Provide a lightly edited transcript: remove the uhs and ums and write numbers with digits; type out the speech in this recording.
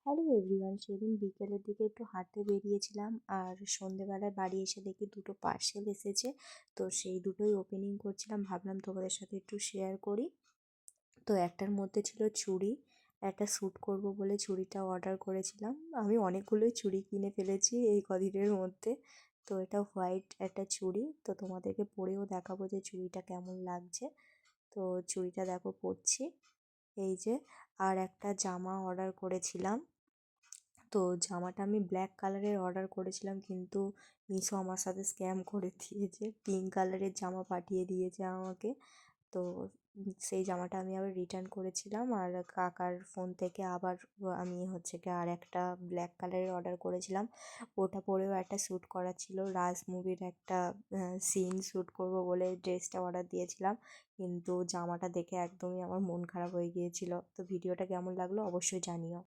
Hello everyone, সেদিন বিকেলের দিকে একটু হাঁটতে বেরিয়েছিলাম আর সন্ধেবেলায় বাড়ি এসে দেখি দুটো পার্সেল এসেছে। তো সেই দুটোই ওপেনিং করছিলাম, ভাবলাম তোমাদের সাথে একটু শেয়ার করি। তো একটার মধ্যে ছিল চুড়ি, একটা শ্যুট করব বলে চুড়িটা অর্ডার করেছিলাম। আমি অনেকগুলোই চুড়ি কিনে ফেলেছি এই কদিনের মধ্যে। তো এটা হোয়াইট একটা চুড়ি, তো তোমাদেরকে পরেও দেখাবো যে চুড়িটা কেমন লাগছে। তো চুড়িটা দেখো পরছি, এই যে। আর একটা জামা অর্ডার করেছিলাম, তো জামাটা আমি ব্ল্যাক কালারের অর্ডার করেছিলাম, কিন্তু মিশো আমার সাথে স্ক্যাম করে দিয়েছে, পিঙ্ক কালারের জামা পাঠিয়ে দিয়েছে আমাকে। তো সেই জামাটা আমি আবার রিটার্ন করেছিলাম, আর কাকার ফোন থেকে আবার আমি হচ্ছে কি আর একটা ব্ল্যাক কালারের অর্ডার করেছিলাম। ওটা পরেও একটা শ্যুট করা ছিল, রাজ মুভির একটা সিন শ্যুট করব বলে ড্রেসটা অর্ডার দিয়েছিলাম, কিন্তু জামাটা দেখে একদমই আমার মন খারাপ হয়ে গিয়েছিল। তো ভিডিওটা কেমন লাগলো অবশ্যই জানিও।